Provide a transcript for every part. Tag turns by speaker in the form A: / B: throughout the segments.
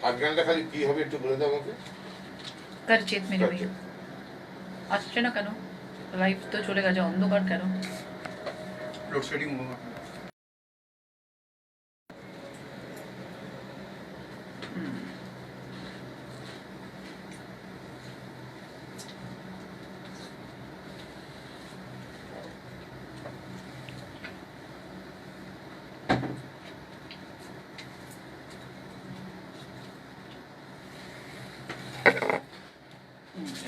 A: আজকালটা খালি কি হবে একটু বলে দাও আমাকে।
B: করচিত মেরে ভাই আসছে না কেন? লাইভ তো চলে গেছে, অন্ধকার কেন?
C: লোডশেডিং হবে।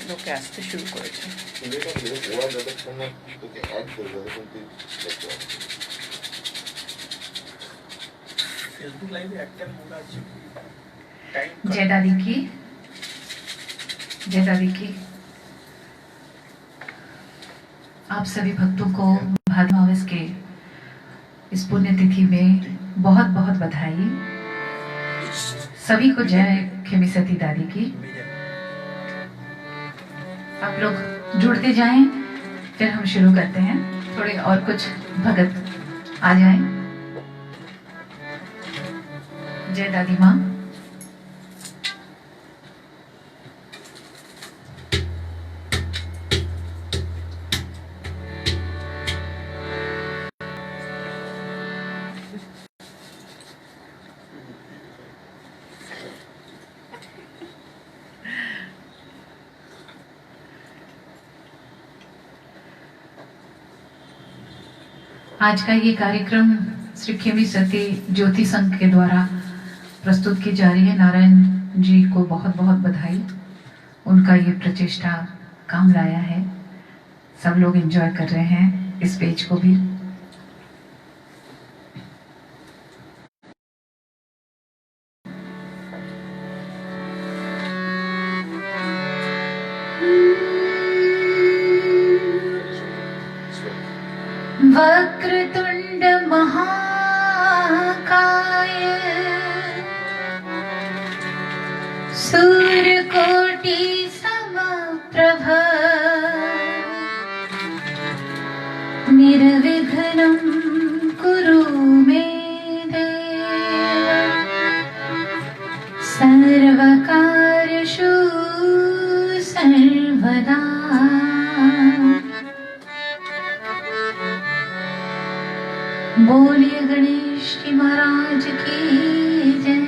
B: লোকে আসতে শুরু করেছে। जय दादी की, जय दादी की। आप सभी भक्तों को भाद्र मास के इस पुण्य तिथि में बहुत बहुत बधाई। सभी को जय खेमी सती दादी की। आप लोग जुड़ते जाएं, फिर हम शुरू करते हैं। थोड़े और कुछ भगत आ जाएं। जय दादी माँ। आज का ये कार्यक्रम श्री खेमी सती ज्योति संघ के द्वारा प्रस्तुत की जा रही है। नारायण जी को बहुत बहुत बधाई। उनका ये प्रचेष्टा काम लाया है। सब लोग एंजॉय कर रहे हैं इस पेज को भी। वक्रतुंड महाकाय सूर्यकोटि समप्रभ निर्विघ्नं कुरु मे देव सर्वकार्येषु सर्वदा। बोलिए गणेश जी महाराज की जय।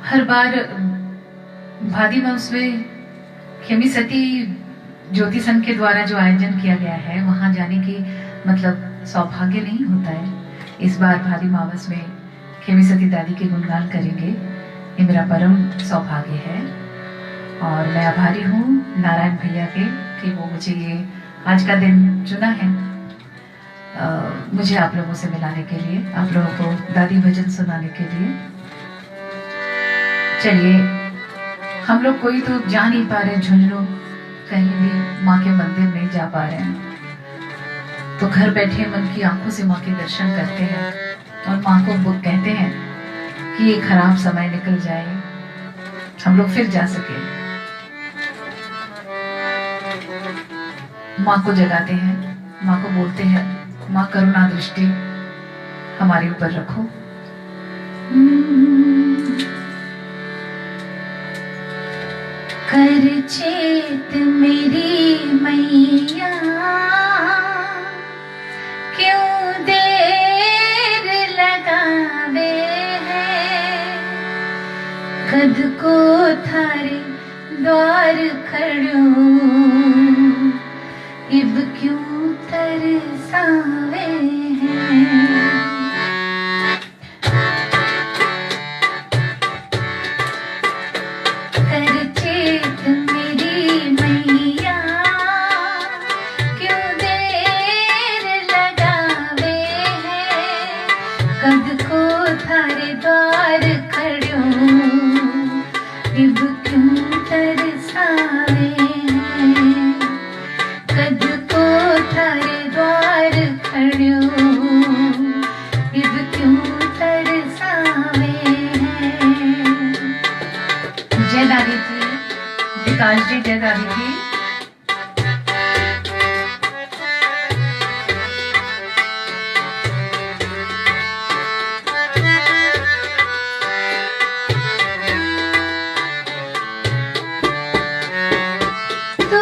B: हर बार भादी मास में खेमी सती ज्योति संघ के द्वारा जो आयोजन किया गया है, वहां जाने की मतलब सौभाग्य नहीं होता है। इस बार भादी मावस में खेमी सती दादी के गुणगान करेंगे, ये मेरा परम सौभाग्य है। और मैं आभारी हूँ नारायण भैया के कि वो मुझे ये आज का दिन चुना है मुझे आप लोगों से मिलाने के लिए, आप लोगों को दादी भजन सुनाने के लिए। चलिए, हम लोग कोई तो जा नहीं पा रहे झुंझुनू, कहीं भी माँ के मंदिर नहीं जा पा रहे हैं, तो घर बैठे मन की आंखों से माँ के दर्शन करते हैं और माँ को वो कहते हैं कि ये खराब समय निकल जाए, हम लोग फिर जा सके। माँ को जगाते हैं, माँ को बोलते हैं, माँ करुणा दृष्टि हमारे ऊपर रखो। कर चेत मेरी मैया, क्यों देर लगावे है, कद को थारे द्वार खड़ो, इब क्यों तरसावे हैं। कद को थारे द्वार खड़ो, इब क्यों तरसावे हैं, कद को थारे द्वार खड़ो। विकास जी जयगावी की। तू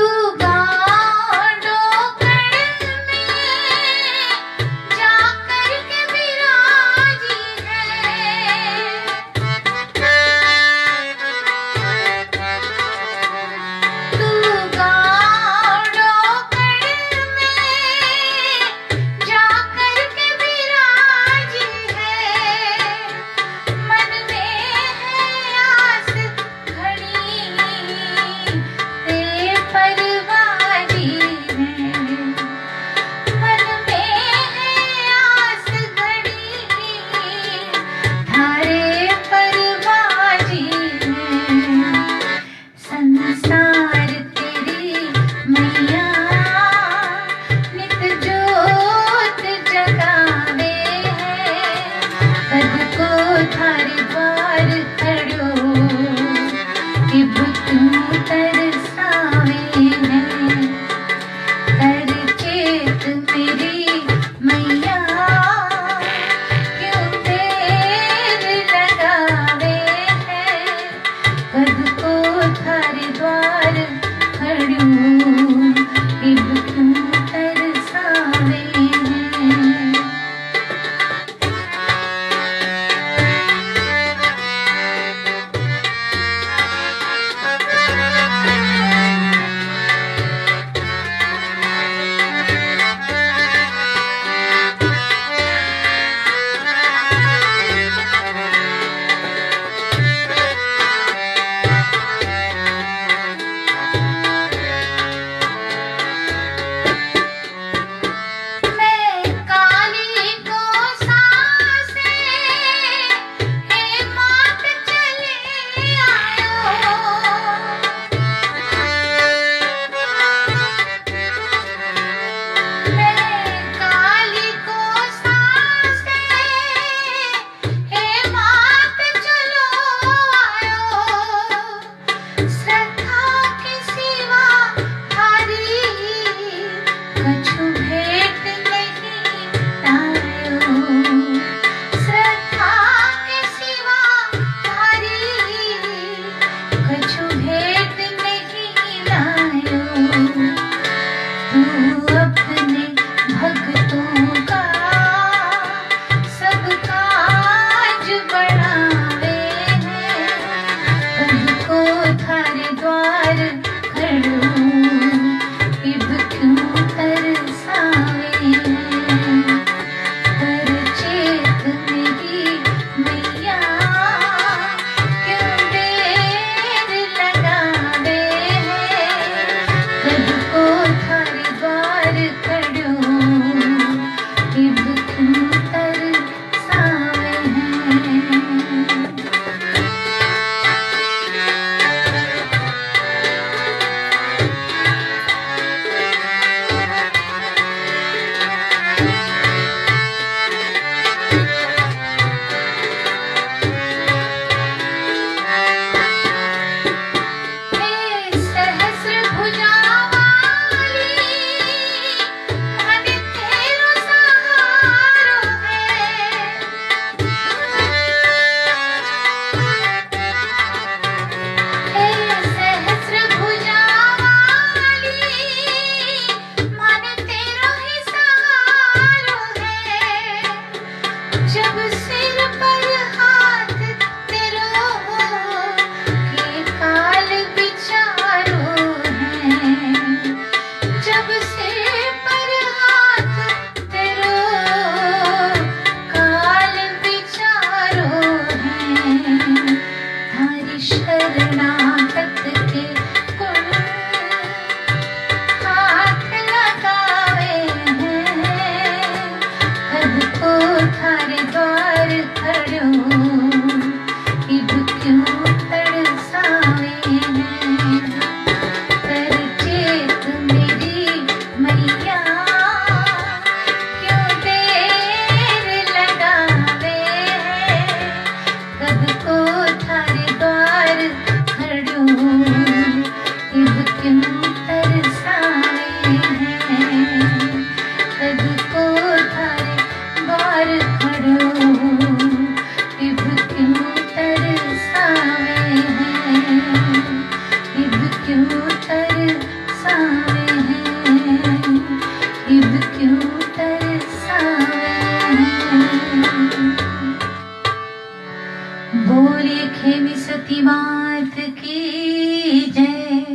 B: खेमी सती मात की जय,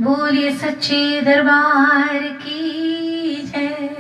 B: बोलिए सच्चे दरबार की जय।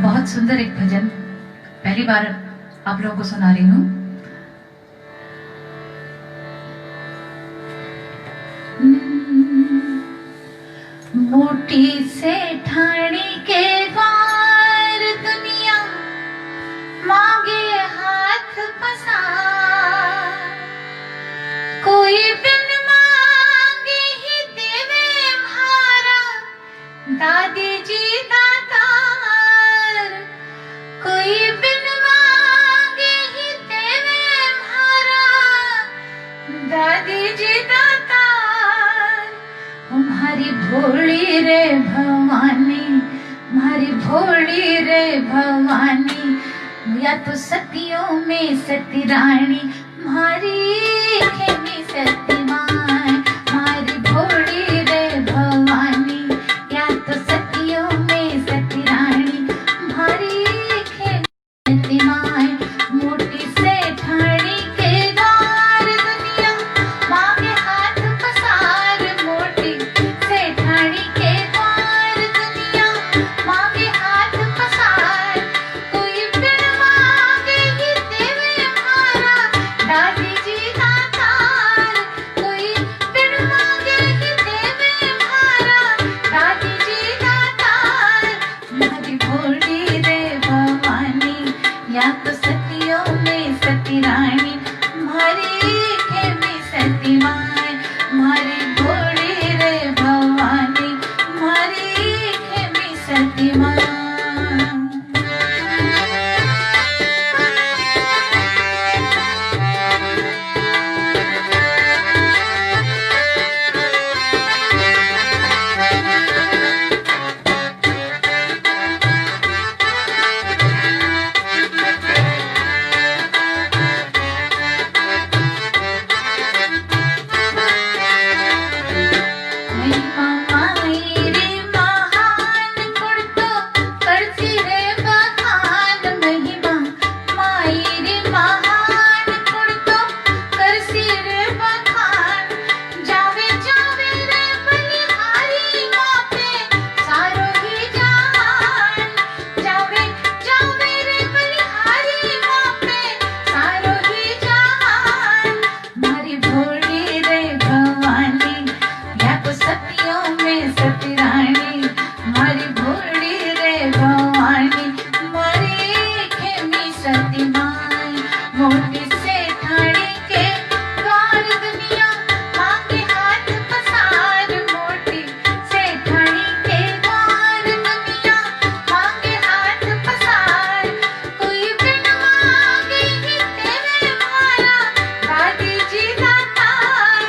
B: बहुत सुंदर एक भजन पहली बार आप लोगों को सुना रही हूं। मोटी से ठाणी के द्वार दुनिया मांगे हाथ पसार, कोई बिन मांगे ही देवे म्हारा दादी जी दातार, कोई बिन मांगे ही देवे म्हारा दादी जी दातार। हमारी भोली रे भवानी, हमारी भोली रे भवानी, या तो सतियों में सती रानी, हमारी खेमी सती मां, हमारी भोली रे भवानी, या तो सतियों में सती रानी, हमारी खेमी सती मां। मोटी से ठाणी के द्वार दुनिया मांगे हाथ पसार, मोटी से ठाणी के द्वार दुनिया मांगे हाथ पसार, कोई बिन मांगे ही देवे म्हारा दादी जी दातार, कोई बिन मांगे ही देवे म्हारा दादी जी दातार। हमारी भोली रे भवानी, या तो सतियों में सती रानी, हमारी खेमी सती मां, हमारी भोली रे भवानी, हमारी खेमी सती मां। महिमा माई रे महान कुर्तो करसी रे बखान, महिमा माई रे महान कुर्तो करसी रे बखान, जावे जावे रे बलिहारी माँ पे सारो ही जहान, जावे जावे रे बलिहारी माँ पे सारो ही जहान। हमारी भोली रे भवानी, या तो सतियों में सती रानी, हमारी भोली रे भवानी, हमारी खेमी सती मां। मोटी से ठाणी के द्वार दुनिया मांगे हाथ पसार, मोटी से ठाणी के द्वार दुनिया मांगे हाथ पसार, कोई बिन मांगे ही देवे म्हारा दादी जी दातार,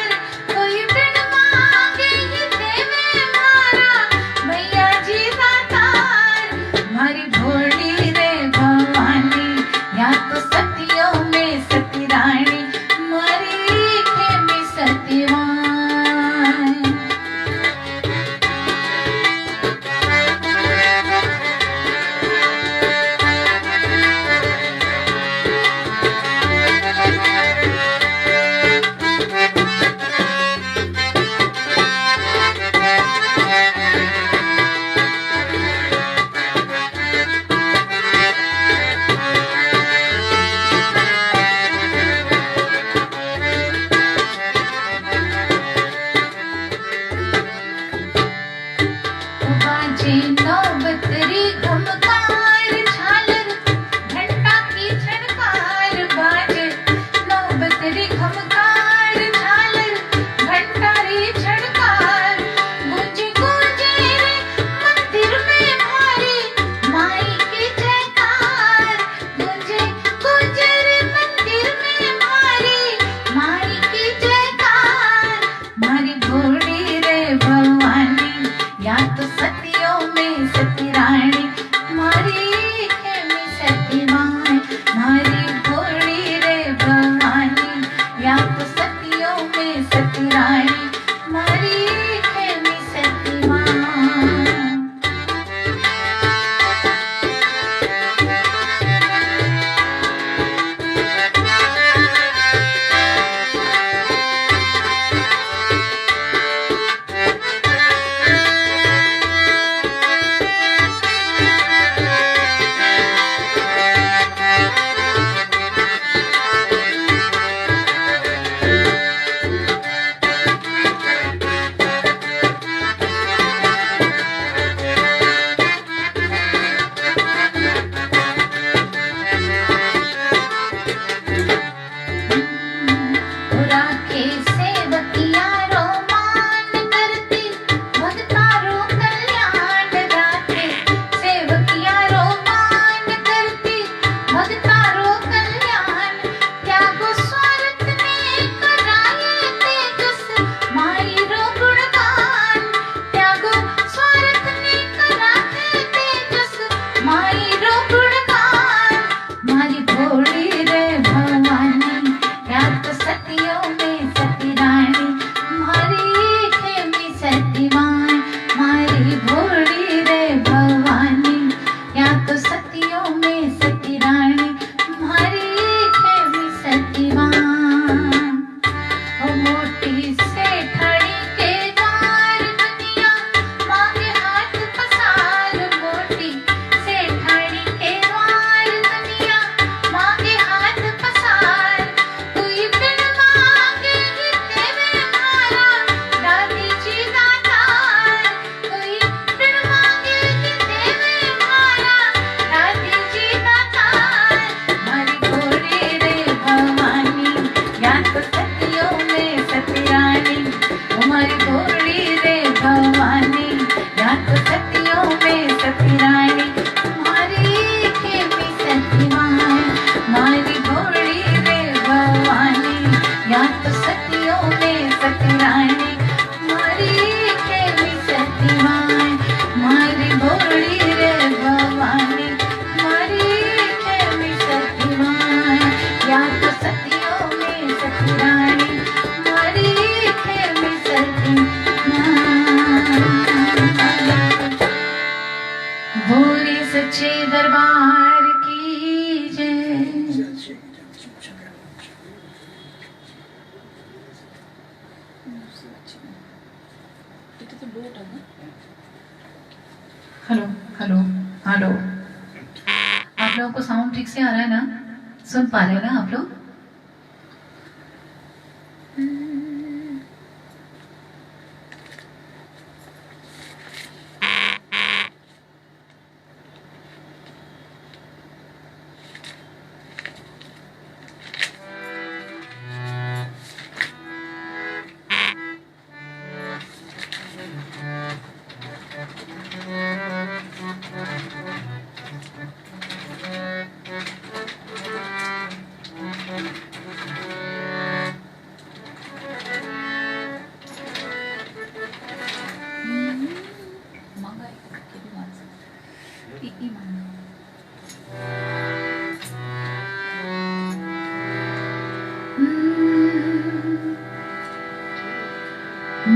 B: कोई बिन मांगे ही देवे म्हारा भैया जी दातार। हमारी भोली रे भवानी, या तो सतियों में या तो सदियों में सतरानी मारी खेमी सती भोरे सच्चे दरबार की जय। हेलो हेलो हेलो, आप लोगों को साउंड ठीक से आ रहा है ना? सुन पा रहे हैं ना आप लोग?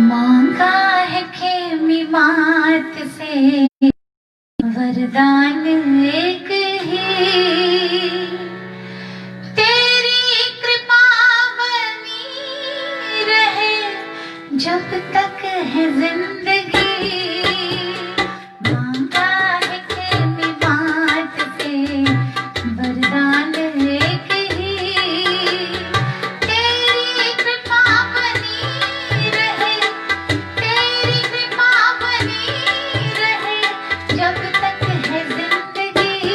B: मांगा है खेमी मात से वरदान एक ही, तेरी कृपा बनी रहे जब तक है जिंदगी। मांगा है खेमी मात से वरदान एक ही, तेरी कृपा बनी रहे, तेरी कृपा बनी रहे जब तक है जिंदगी।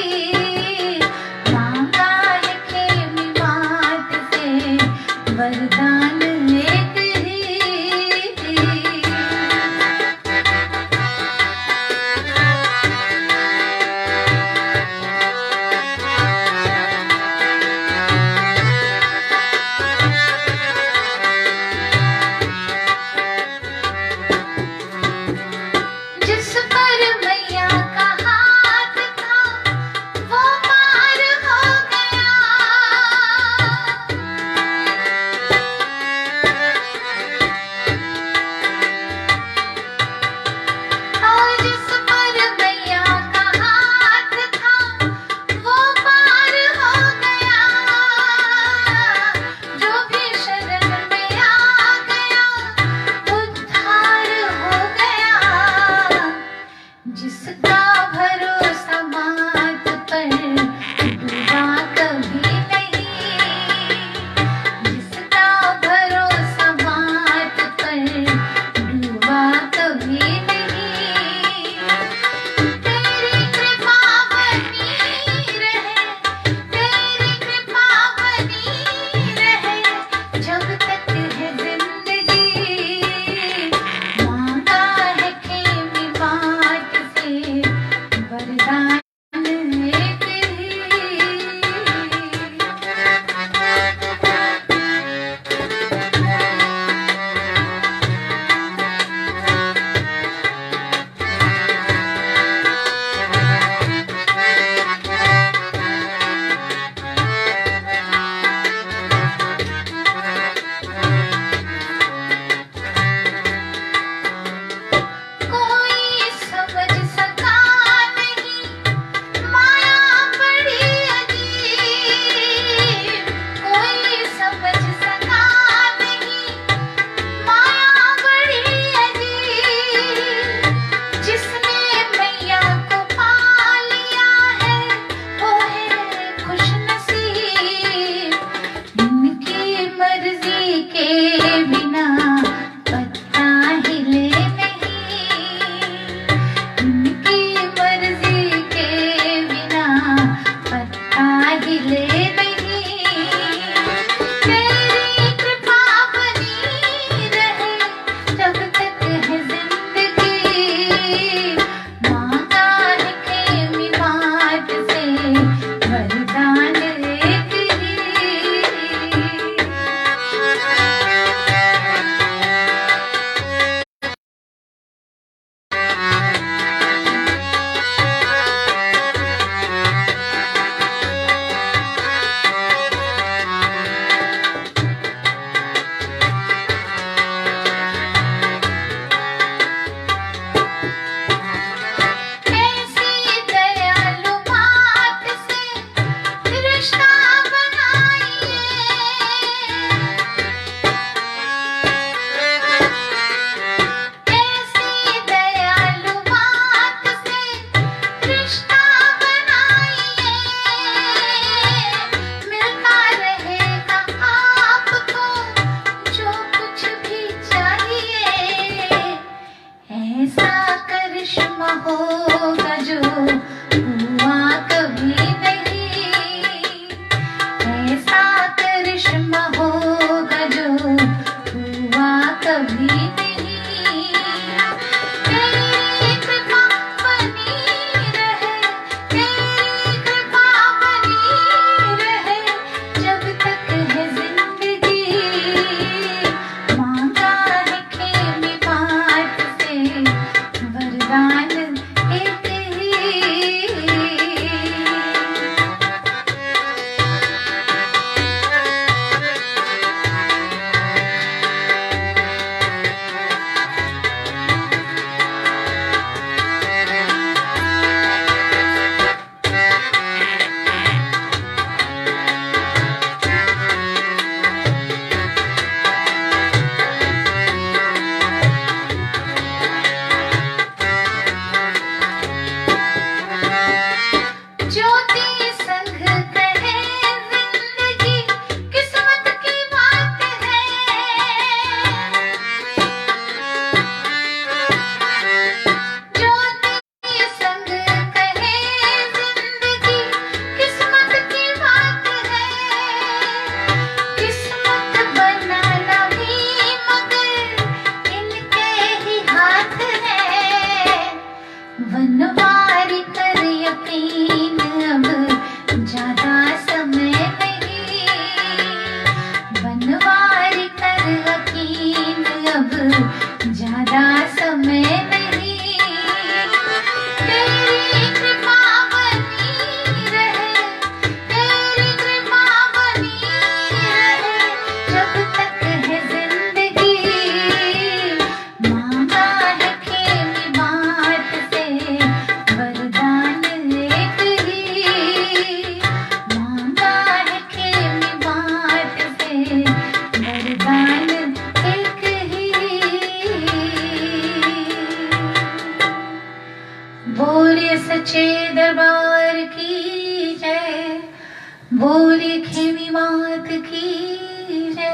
B: की जय।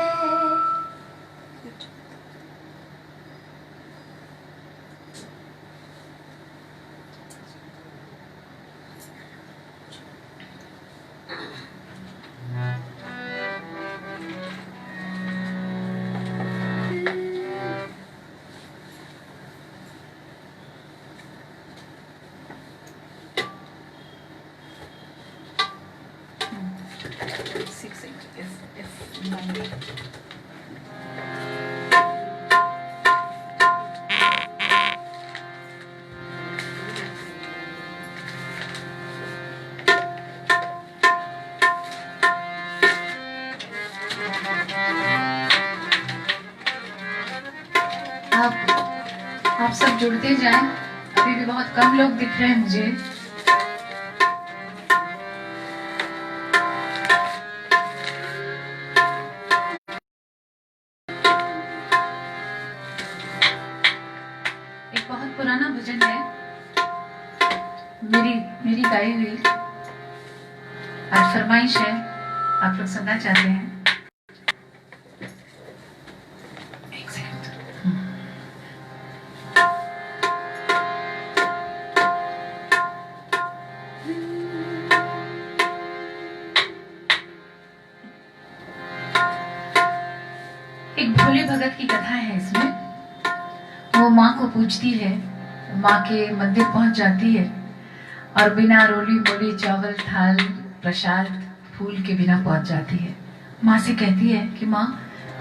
B: आप सब जुड़ते जाएं। अभी भी बहुत कम लोग दिख रहे हैं मुझे। एक बहुत पुराना भजन है, मेरी गाई हुई, आज फरमाइश है, आप लोग सुनना चाहते हैं। एक सेकंड। एक भोले भगत की कथा है इसमें। वो माँ को पूछती है, माँ के मंदिर पहुंच जाती है और बिना रोली मोली चावल थाल प्रसाद फूल के बिना पहुंच जाती है। माँ से कहती है कि माँ,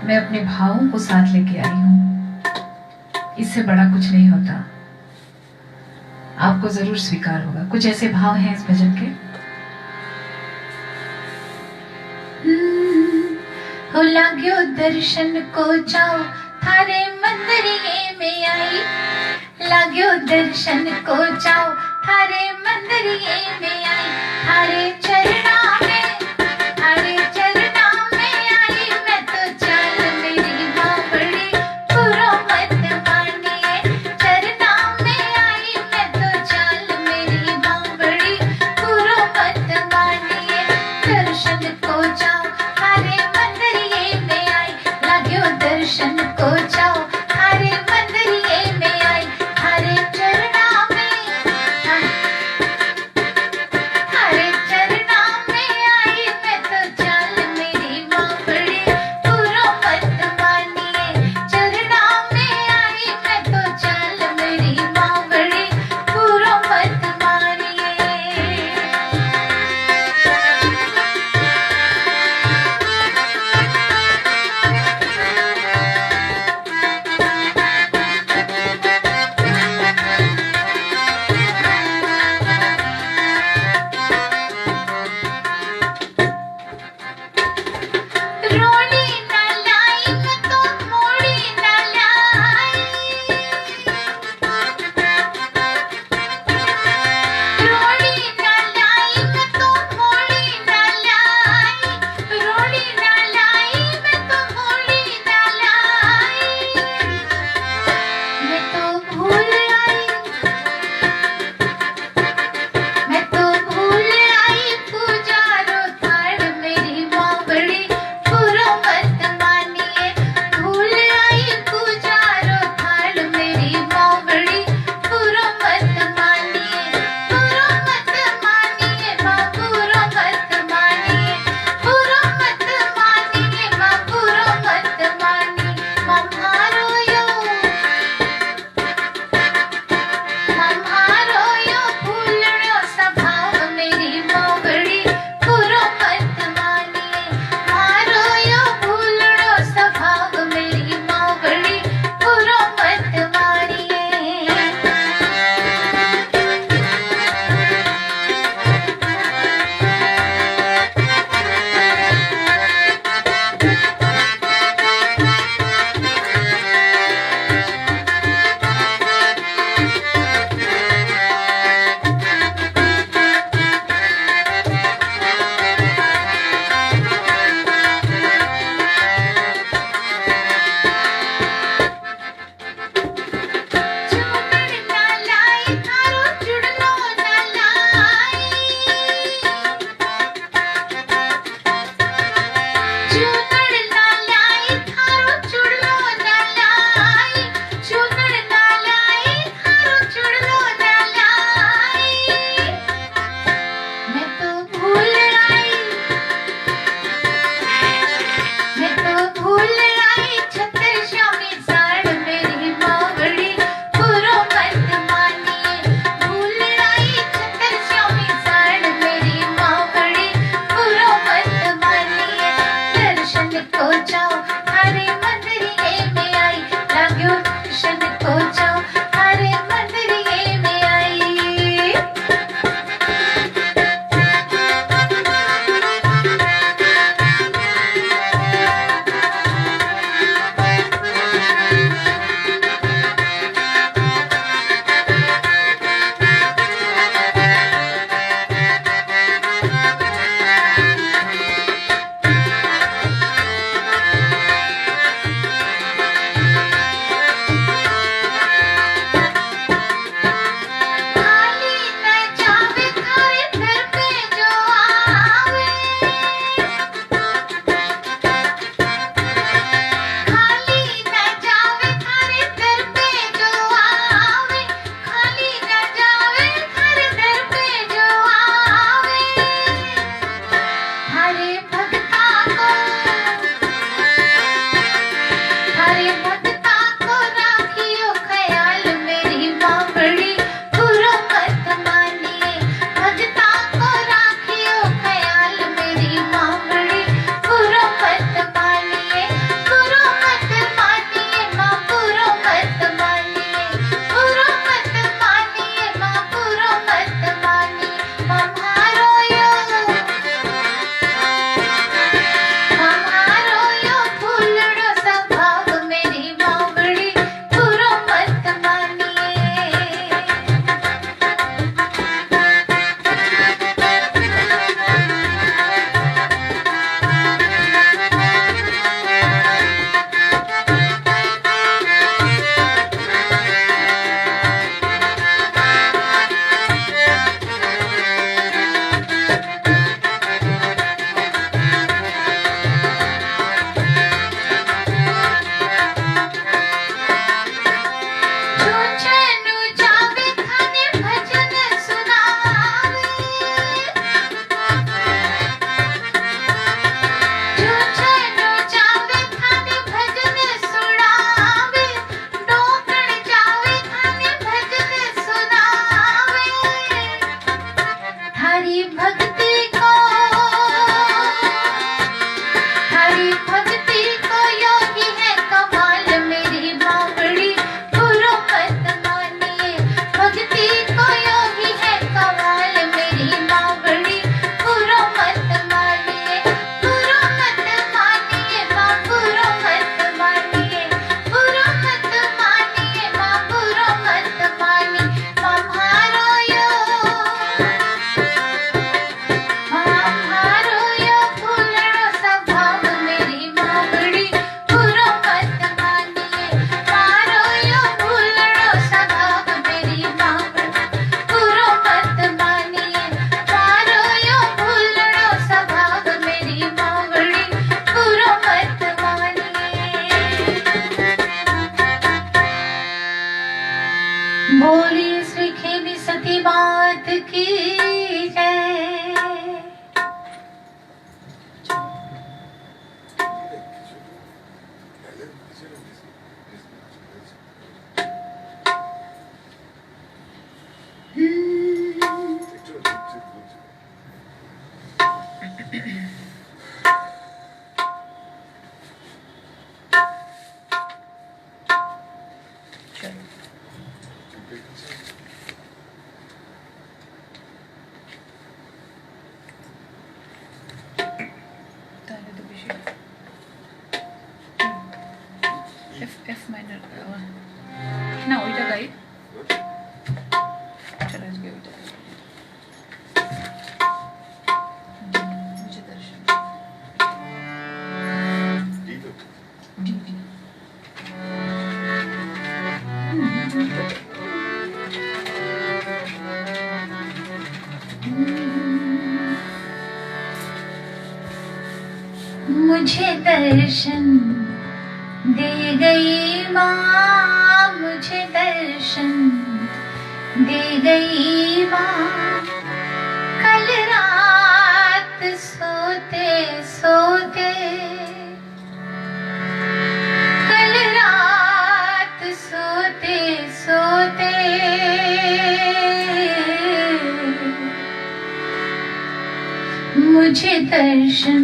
B: मैं अपने भावों को साथ लेके आई हूँ, इससे बड़ा कुछ नहीं होता, आपको जरूर स्वीकार होगा। कुछ ऐसे भाव हैं इस भजन के। हो लाग्यो दर्शन को जाओ थारे मंदिरिये में आई, लाग्यो दर्शन को जाओ थारे मंदिरिये में आई, थारे चरणा में आई, मैं तो चल मेरी बावड़ी पूरा मत मानिए, चरणा में आई, मैं तो चल मेरी बावड़ी पूरा मत मानिए, दर्शन को जाओ थारे मंदिरिये में आई, लाग्यो दर्शन को जाओ थारे मंदिरिये में आई, थारे चरणा में दर्शन को जाओ हरे मंदिरिये में आई लाग्यो दर्शन को जाओ हरे मंदिरिये में आई बोली श्री खेमी सती बात की जय। F minor. না ওইটা গাই। চলো আজকে ওইটা গাই। मुझे दर्शन। D D. मुझे दर्शन दे गई माँ, मुझे दर्शन दे गई माँ। कल रात सोते सोते, कल रात सोते सोते मुझे दर्शन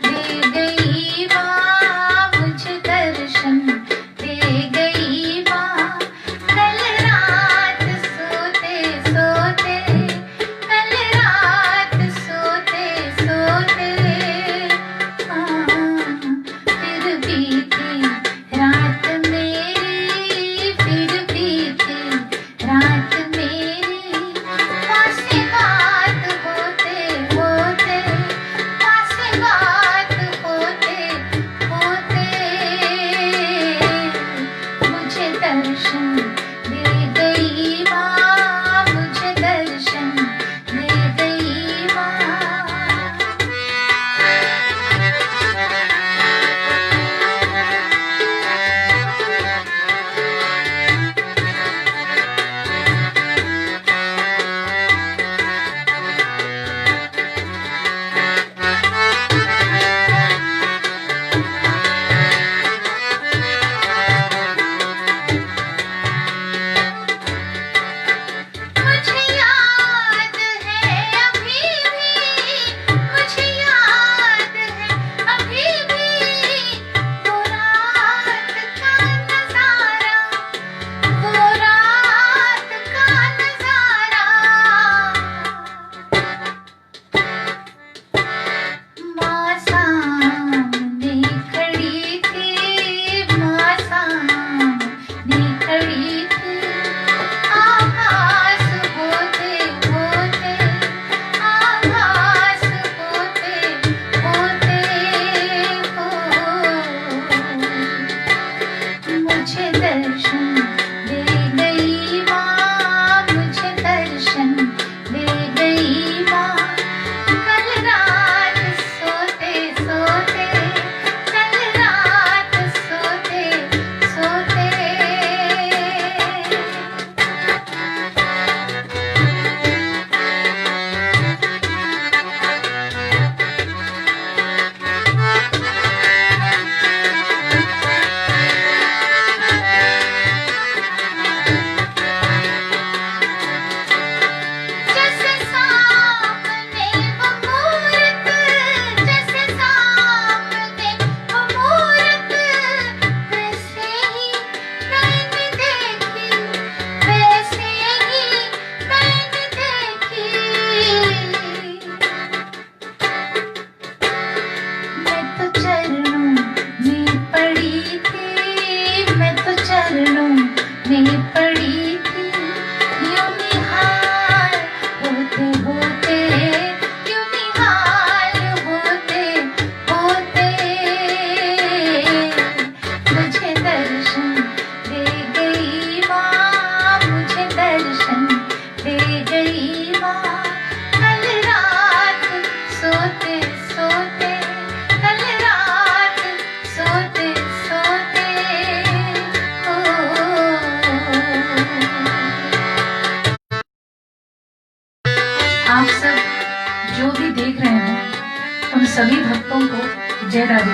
B: दे गई माँ।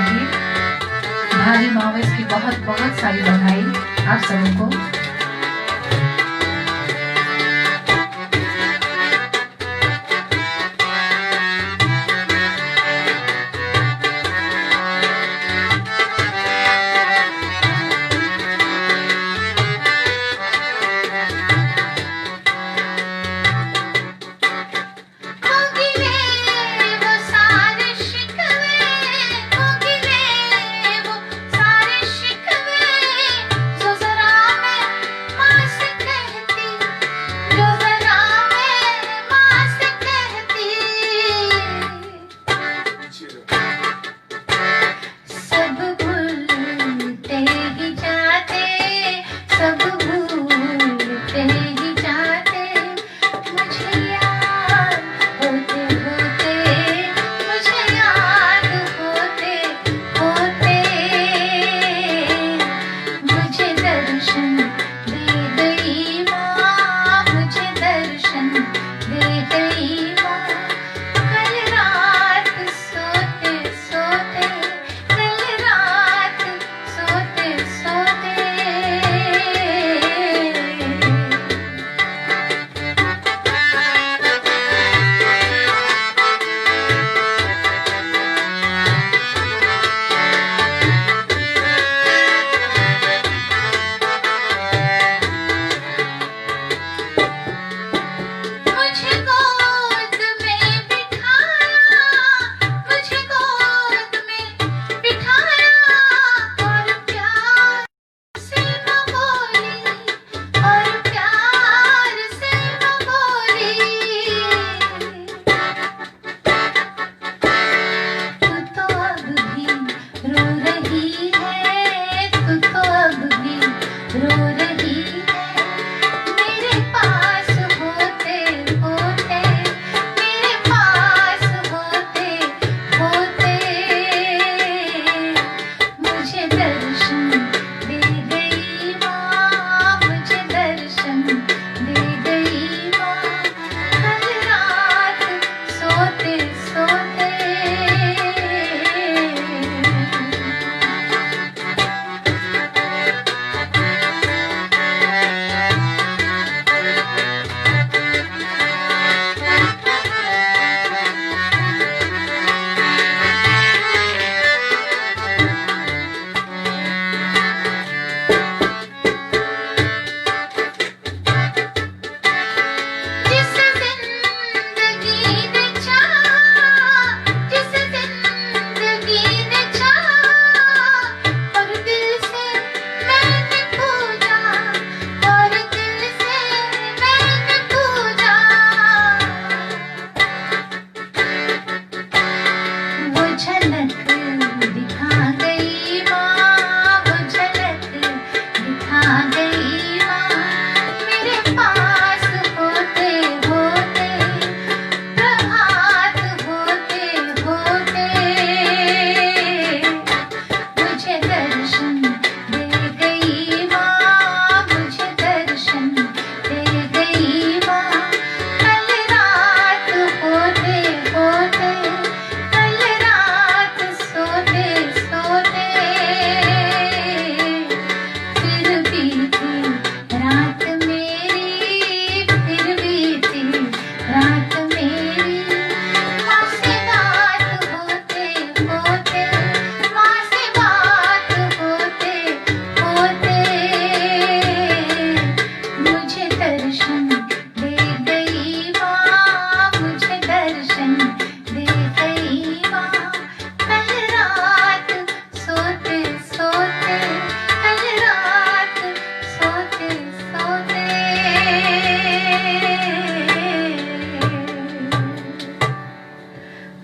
B: कीजिए। भारी मावस की बहुत बहुत सारी बधाई आप सबों को।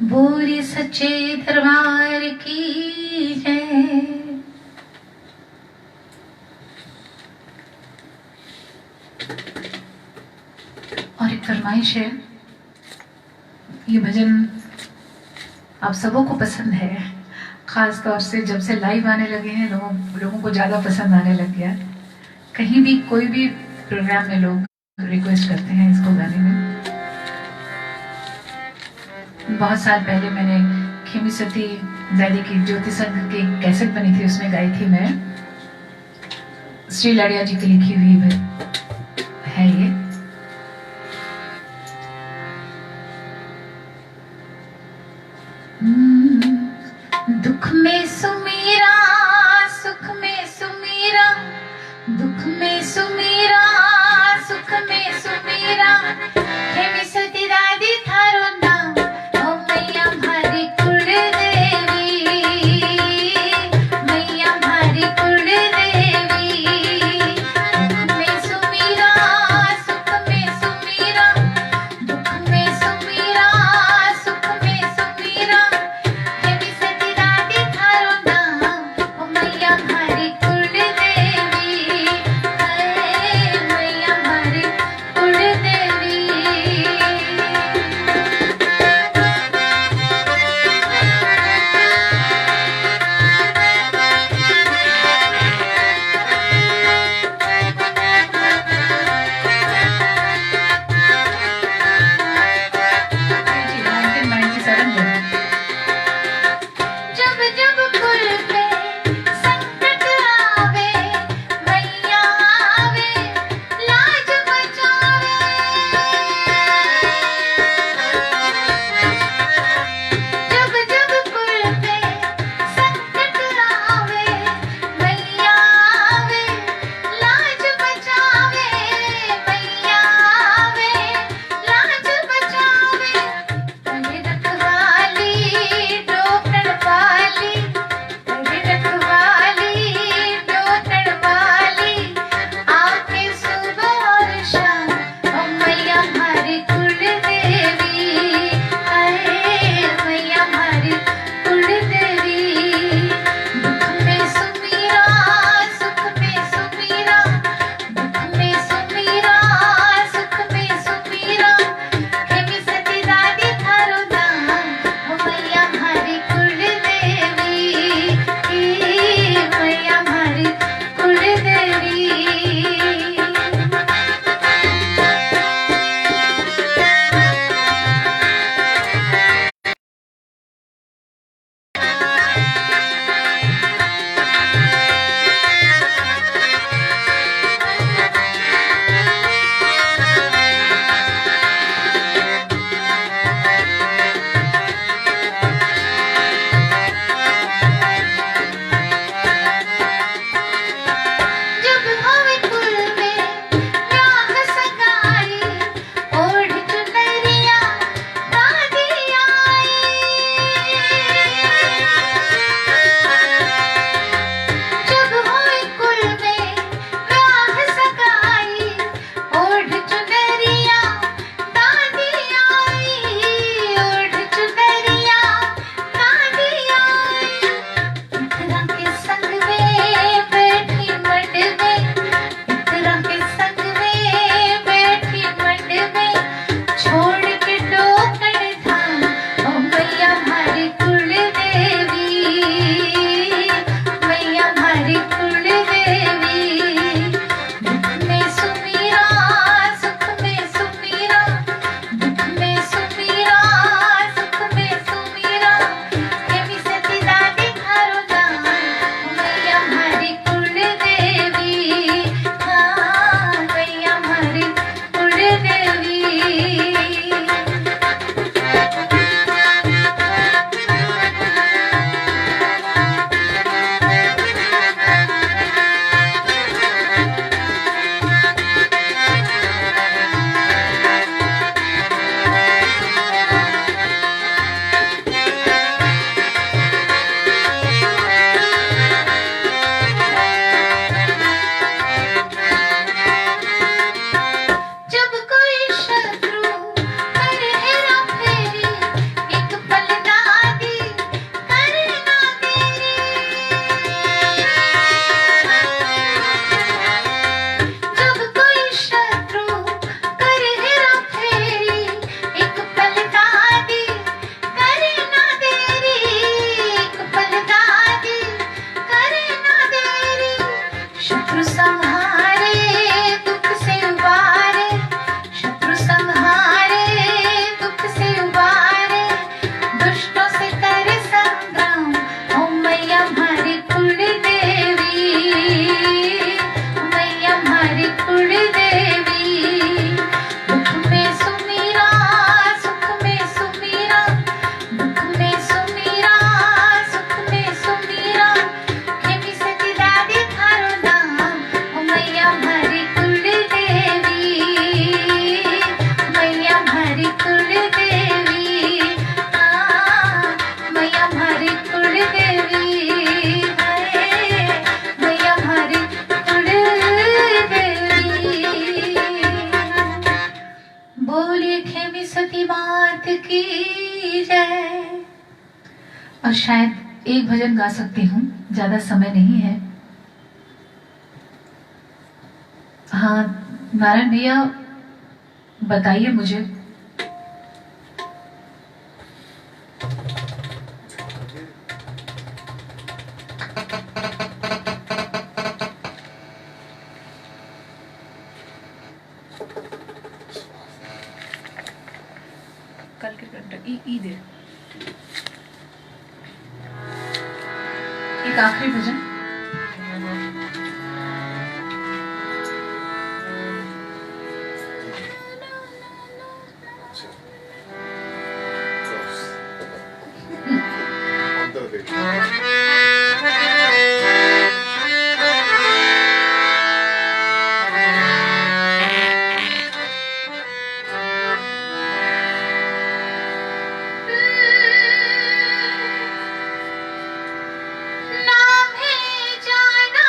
B: बोरे सच्चे दरबार की जय। और एक फरमाइश है, ये भजन आप सबों को पसंद है, खास तौर से जब से लाइव आने लगे हैं लोगों को ज़्यादा पसंद आने लग गया। कहीं भी कोई भी प्रोग्राम में लोग रिक्वेस्ट करते हैं इसको गाने में। बहुत साल पहले मैंने खेमी सती दादी की ज्योति संघ की कैसेट बनी थी, उसमें गाई थी मैं। श्री लाड़िया जी की लिखी हुई है ये। दुख में सुमीरा, सुख में सुमीरा, दुख में सुमीरा, सुख में सुमीरा, खेमी सती दादी थारो नाम, ओ मैया मारी कुल देवी, मैया मारी कुल देवी। दुख में सुमीरा, सुख और शायद एक भजन गा सकती हूँ, ज्यादा समय नहीं है। हाँ नारायण भैया बताइए मुझे। कल के कंटक ई दे एक आखिरी भजन।
A: अच्छा अंदर देखिए।
B: नाम है जाना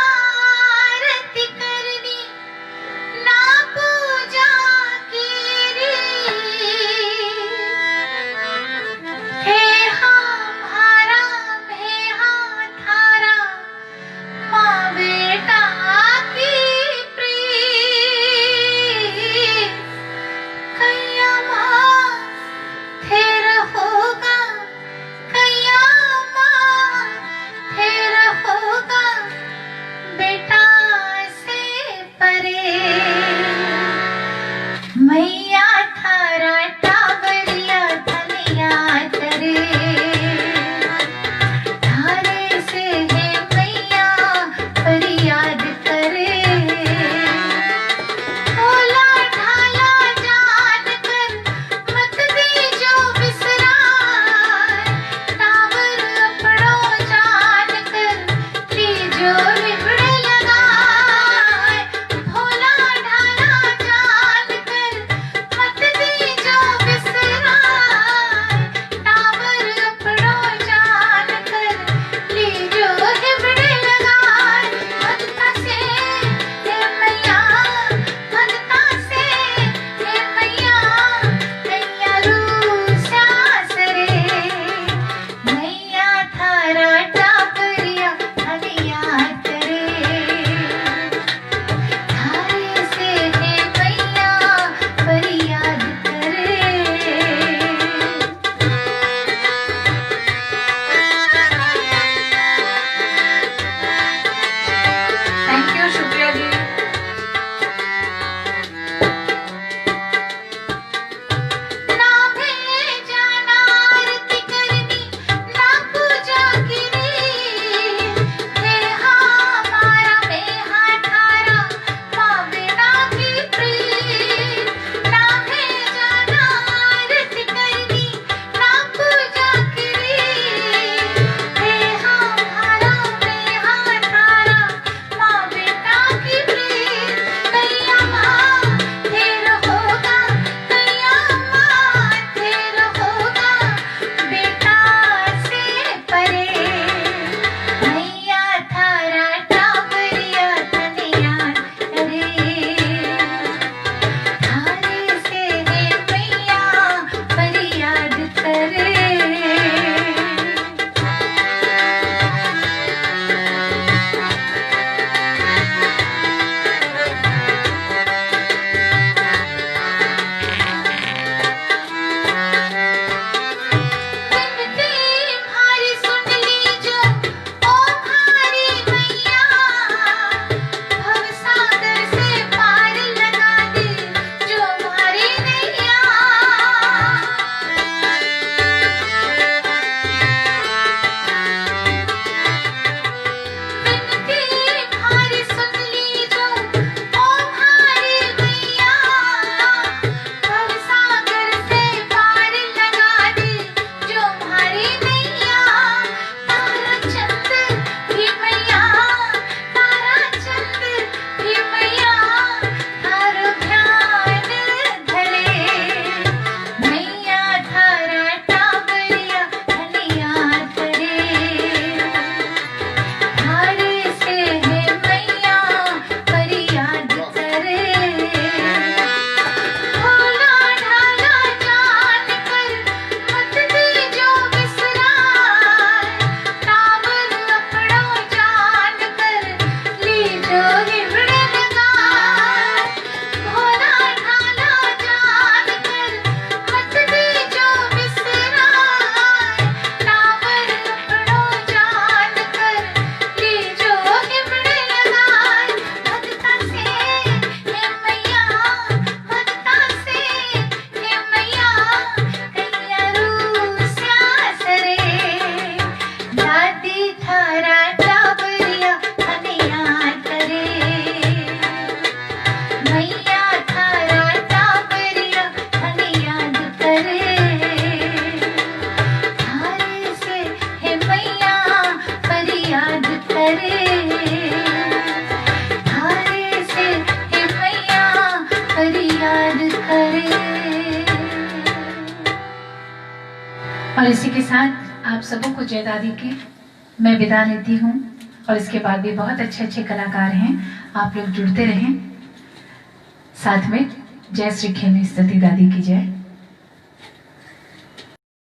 B: करे, थारे से हे मैया फरियाद करे। और इसी के साथ आप सबों को जय दादी की मैं विदा लेती हूँ। और इसके बाद भी बहुत अच्छे अच्छे कलाकार हैं, आप लोग जुड़ते रहें। साथ में जय श्री खेमी सती दादी की जय।